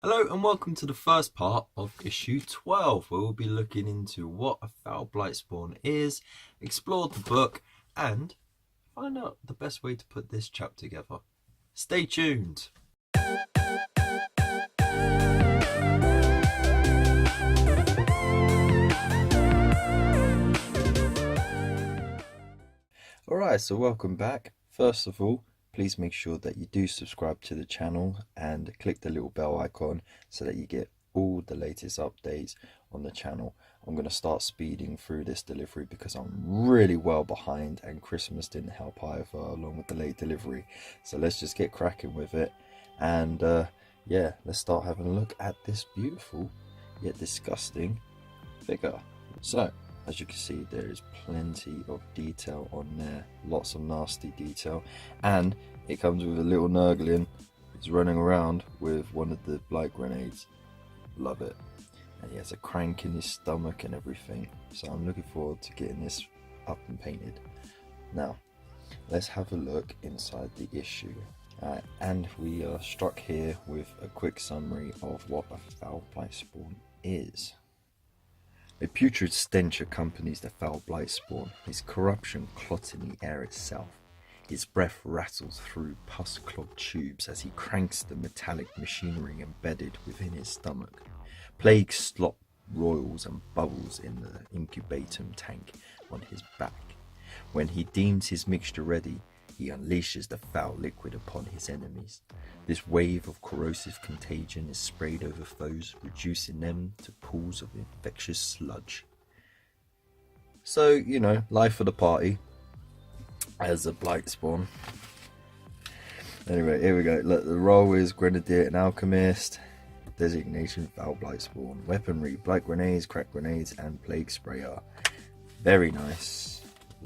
Hello and welcome to the first part of issue 12, where we'll be looking into what a Foul Blightspawn is, explore the book, and find out the best way to put this chap together. Stay tuned! Alright, so welcome back. First of all, please make sure that you do subscribe to the channel and click the little bell icon so that you get all the latest updates on the channel. I'm going to start speeding through this delivery because I'm really well behind and Christmas didn't help either, along with the late delivery. So let's just get cracking with it, and yeah, let's start having a look at this beautiful yet disgusting figure. So as you can see, there is plenty of detail on there, lots of nasty detail, and it comes with a little Nurgling. He's running around with one of the blight grenades. Love it. And he has a crank in his stomach and everything, so I'm looking forward to getting this up and painted. Now let's have a look inside the issue. And we are struck here with a quick summary of what a Foul Blightspawn is. A putrid stench accompanies the Foul Blightspawn, his corruption clotting the air itself. His breath rattles through pus-clogged tubes as he cranks the metallic machinery embedded within his stomach. Plague slop roils and bubbles in the incubatum tank on his back. When he deems his mixture ready, he unleashes the foul liquid upon his enemies. This wave of corrosive contagion is sprayed over foes, reducing them to pools of infectious sludge. So, you know, life of the party as a Blightspawn. Anyway, here we go. Look, the role is Grenadier and Alchemist. Designation Foul Blightspawn. Weaponry: blight grenades, crack grenades, and plague sprayer. Very nice.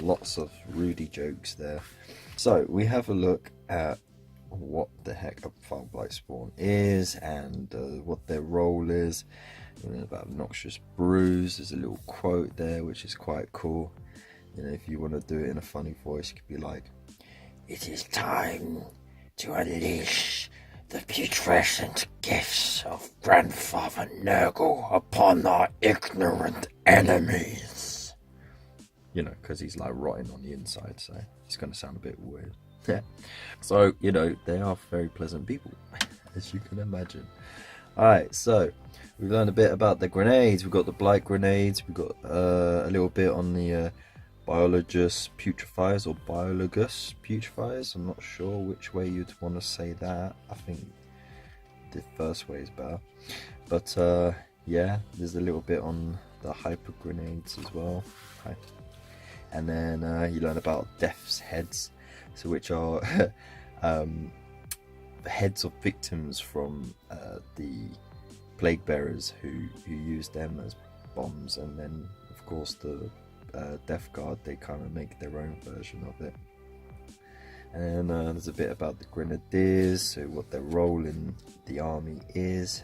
Lots of Rudy jokes there. So we have a look at what the heck a Foul Blightspawn is and what their role is. About noxious brews. There's a little quote there which is quite cool. You know, if you want to do it in a funny voice, you could be like, "It is time to unleash the putrescent gifts of Grandfather Nurgle upon our ignorant enemies." You know, because he's like rotting on the inside, so it's going to sound a bit weird. Yeah. So, you know, they are very pleasant people, as you can imagine. Alright, so we've learned a bit about the grenades. We've got the blight grenades. We've got a little bit on the biologus putrefiers or biologus putrefiers. I'm not sure which way you'd want to say that. I think the first way is better. But yeah, there's a little bit on the hyper grenades as well. Okay. And then you learn about death's heads, so which are the heads of victims from the plague bearers who use them as bombs, and then of course the Death Guard, they kind of make their own version of it. And there's a bit about the Grenadiers, so what their role in the army is,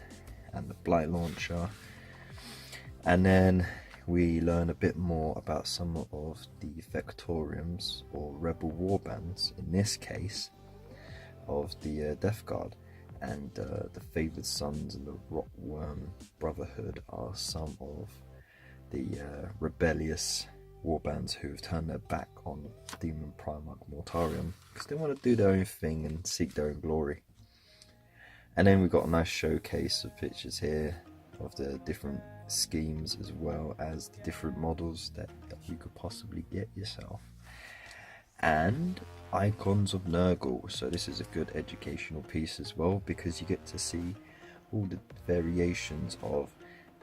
and the Blight Launcher. And then we learn a bit more about some of the Vectoriums, or rebel warbands in this case, of the Death Guard. And the Favoured Sons and the Rotworm Brotherhood are some of the rebellious warbands who have turned their back on Demon Primarch Mortarion because they want to do their own thing and seek their own glory. And then we've got a nice showcase of pictures here of the different schemes, as well as the different models that you could possibly get yourself, and icons of Nurgle. So this is a good educational piece as well, because you get to see all the variations of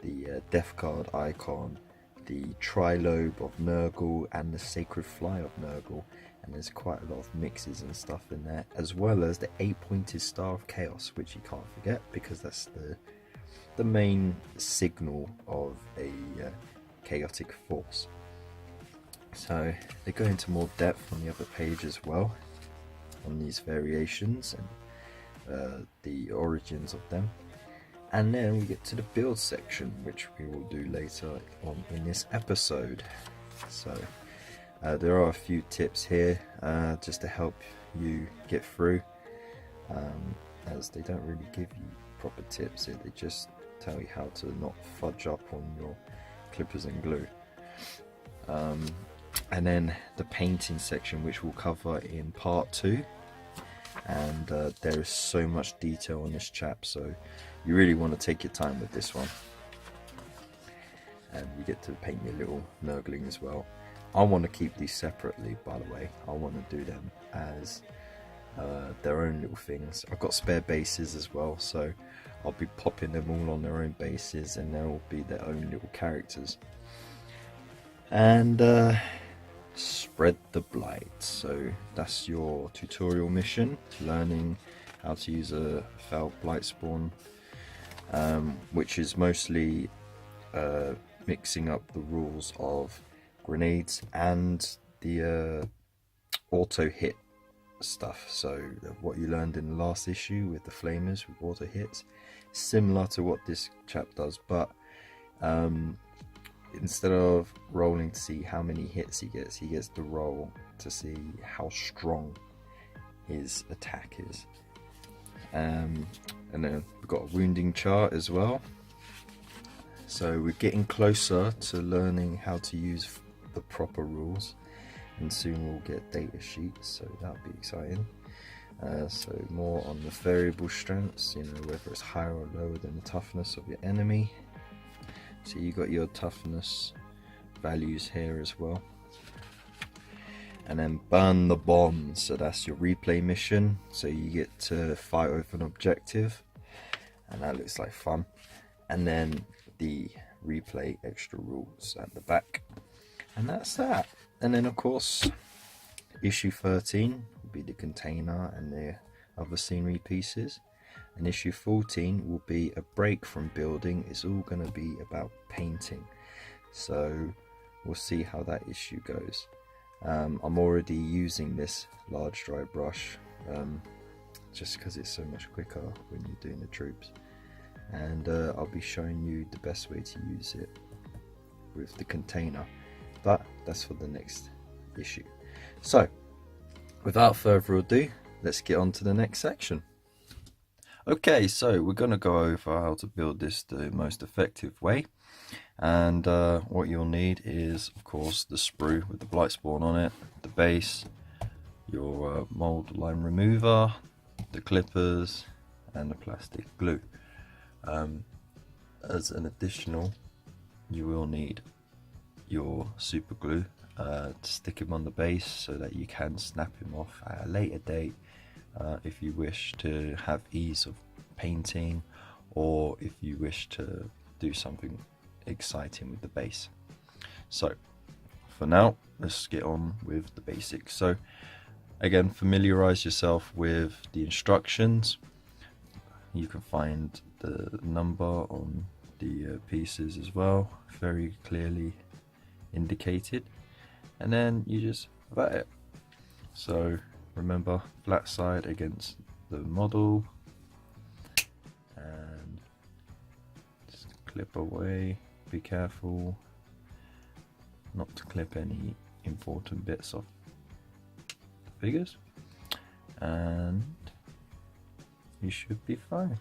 the Death Guard icon, the Trilobe of Nurgle, and the Sacred Fly of Nurgle. And there's quite a lot of mixes and stuff in there, as well as the 8-pointed Star of Chaos, which you can't forget because that's the main signal of a chaotic force. So they go into more depth on the other page as well on these variations and the origins of them. And then we get to the build section, which we will do later on in this episode. So there are a few tips here just to help you get through, as they don't really give you proper tips. They just tell you how to not fudge up on your clippers and glue. And then the painting section, which we'll cover in part 2. And there is so much detail on this chap, so you really want to take your time with this one. And you get to paint your little Nurgling as well. I want to keep these separately, by the way. I want to do them as their own little things. I've got spare bases as well, so I'll be popping them all on their own bases, and they'll be their own little characters. And spread the blight. So that's your tutorial mission, learning how to use a Foul Blightspawn, which is mostly mixing up the rules of grenades and the auto hit stuff. So what you learned in the last issue with the flamers with auto hits, similar to what this chap does, but instead of rolling to see how many hits he gets to roll to see how strong his attack is. And then we've got a wounding chart as well. So we're getting closer to learning how to use the proper rules, and soon we'll get data sheets, so that'll be exciting. So more on the variable strengths, you know, whether it's higher or lower than the toughness of your enemy. So you got your toughness values here as well. And then burn the bombs, so that's your replay mission. So you get to fight with an objective, and that looks like fun. And then the replay extra rules at the back, and that's that. And then of course issue 13 will be the container and the other scenery pieces, and issue 14 will be a break from building. It's all going to be about painting, so we'll see how that issue goes. I'm already using this large dry brush just because it's so much quicker when you're doing the troops, and I'll be showing you the best way to use it with the container, but that's for the next issue. So without further ado, let's get on to the next section. Okay, so we're going to go over how to build this the most effective way, and what you'll need is of course the sprue with the Blightspawn on it, the base, your mold line remover, the clippers, and the plastic glue. As an additional, you will need your super glue to stick him on the base so that you can snap him off at a later date if you wish to have ease of painting, or if you wish to do something exciting with the base. So for now, let's get on with the basics. So again, familiarize yourself with the instructions. You can find the number on the pieces as well, very clearly indicated, and then you just vat it. So remember, flat side against the model, and just clip away. Be careful not to clip any important bits off the figures, and you should be fine.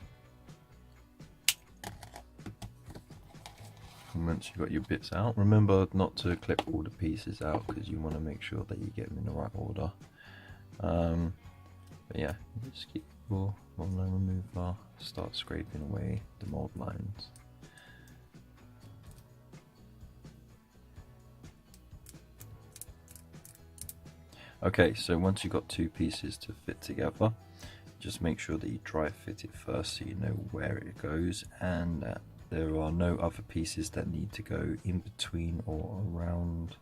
And once you've got your bits out, remember not to clip all the pieces out because you want to make sure that you get them in the right order. But yeah, just keep your mold line remover, start scraping away the mold lines. Okay, so once you've got two pieces to fit together, just make sure that you dry fit it first so you know where it goes, and there are no other pieces that need to go in between or around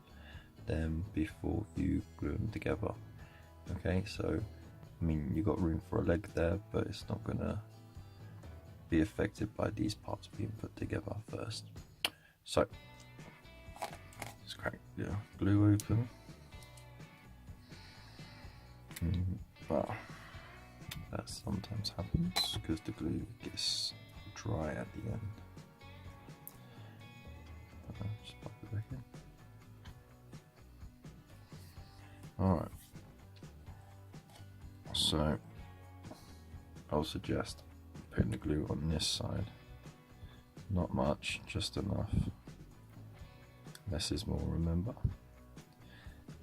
them before you glue them together. Okay, so I mean, you got room for a leg there, but it's not gonna be affected by these parts being put together first. So just crack the glue open. But that sometimes happens because the glue gets dry at the end. Just pop it back in. Alright, so I'll suggest putting the glue on this side. Not much, just enough. Less is more, remember?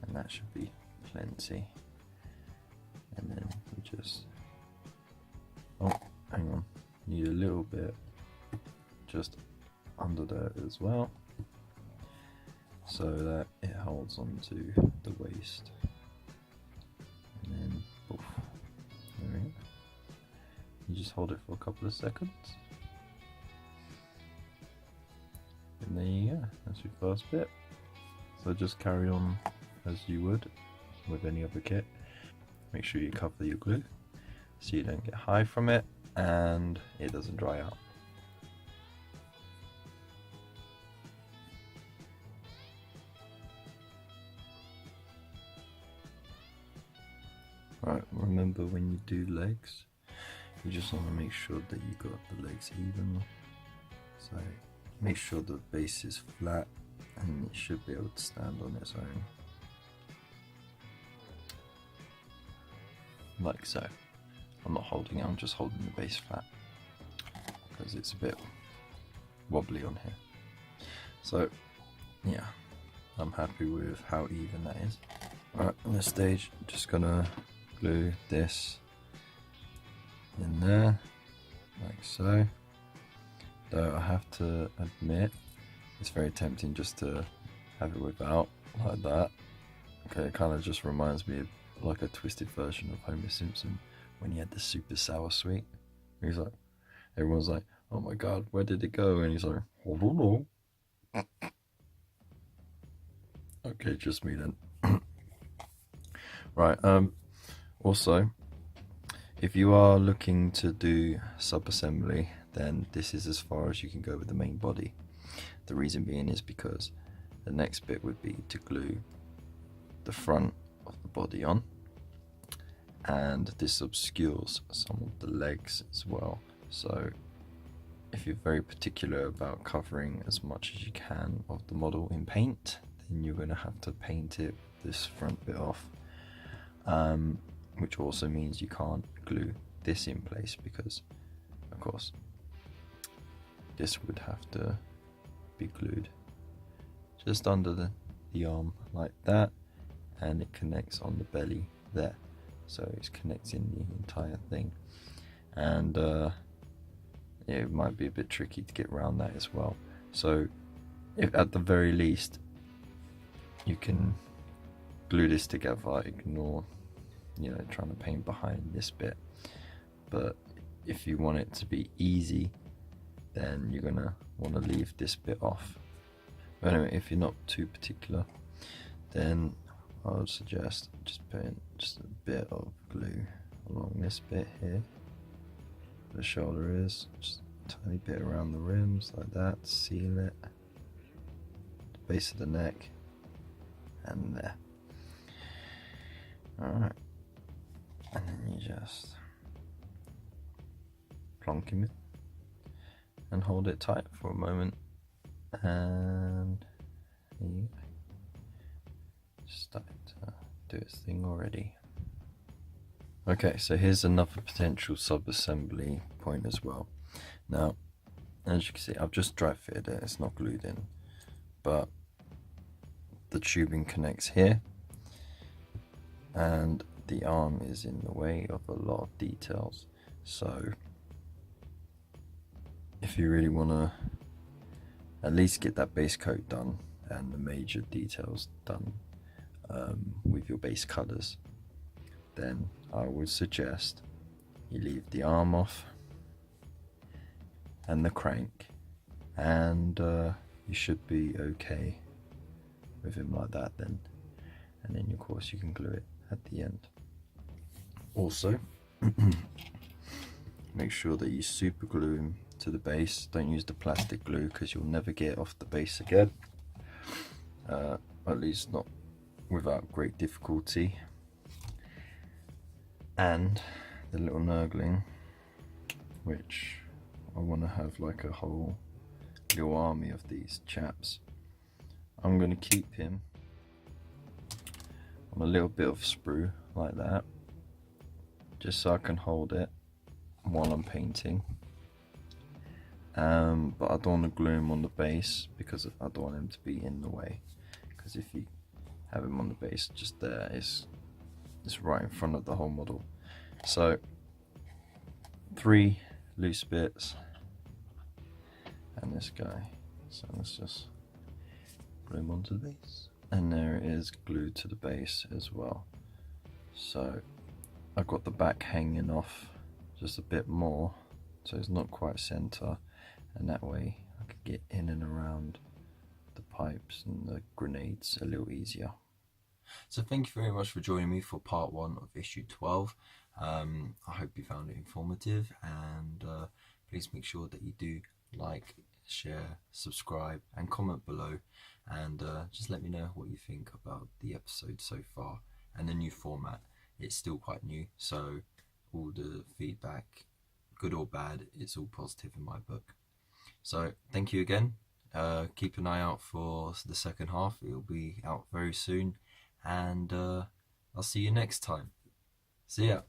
And that should be plenty. And then we just, oh, hang on, need a little bit just under there as well, so that it holds onto the waist. And then, poof, there we go. You just hold it for a couple of seconds. And there you go, that's your first bit. So just carry on as you would with any other kit. Make sure you cover your glue so you don't get high from it and it doesn't dry out. Right, remember when you do legs, you just want to make sure that you got the legs even. So make sure the base is flat and it should be able to stand on its own. Like so. I'm not holding it, I'm just holding the base flat because it's a bit wobbly on here. So yeah, I'm happy with how even that is. Alright, on this stage, just gonna glue this in there, like so. Though I have to admit, it's very tempting just to have it without, like that. Okay, it kind of just reminds me of like a twisted version of Homer Simpson when he had the super sour sweet. He's like, everyone's like, oh my god, where did it go? And he's like, I don't know. Okay, just me then. Right, also, if you are looking to do sub-assembly, then this is as far as you can go with the main body. The reason being is because the next bit would be to glue the front of the body on, and this obscures some of the legs as well. So if you're very particular about covering as much as you can of the model in paint, then you're going to have to paint it this front bit off, which also means you can't glue this in place because of course this would have to be glued just under the arm like that, and it connects on the belly there, so it's connecting the entire thing. And yeah, it might be a bit tricky to get around that as well. So if at the very least you can glue this together, ignore, you know, trying to paint behind this bit. But if you want it to be easy, then you're gonna want to leave this bit off. But anyway, if you're not too particular, then I would suggest just putting just a bit of glue along this bit here. The shoulder is just a tiny bit around the rims like that, seal it, the base of the neck, and there. Alright, and then you just plonk him in and hold it tight for a moment, and there you go. Just starting to do its thing already. Okay, so here's another potential sub-assembly point as well. Now, as you can see, I've just dry fitted it, it's not glued in, but the tubing connects here, and the arm is in the way of a lot of details. So if you really want to at least get that base coat done and the major details done with your base colours, then I would suggest you leave the arm off and the crank, and you should be okay with him like that then. And then of course you can glue it at the end. Also, make sure that you super glue him to the base. Don't use the plastic glue because you'll never get it off the base again, at least not without great difficulty. And the little nurgling, which I want to have like a whole little army of these chaps, I'm going to keep him on a little bit of sprue like that, just so I can hold it while I'm painting. but I don't want to glue him on the base because I don't want him to be in the way, because if you have him on the base just there, it's right in front of the whole model. So 3 loose bits and this guy, so let's just glue him onto the base, and there it is glued to the base as well. So I've got the back hanging off just a bit more, so it's not quite center, and that way I could get in and around the pipes and the grenades a little easier. So thank you very much for joining me for part 1 of issue 12. I hope you found it informative, and please make sure that you do like, share, subscribe and comment below, and just let me know what you think about the episode so far and the new format. It's still quite new, so all the feedback, good or bad, it's all positive in my book. So thank you again. Keep an eye out for the second half. It'll be out very soon, and I'll see you next time. See ya.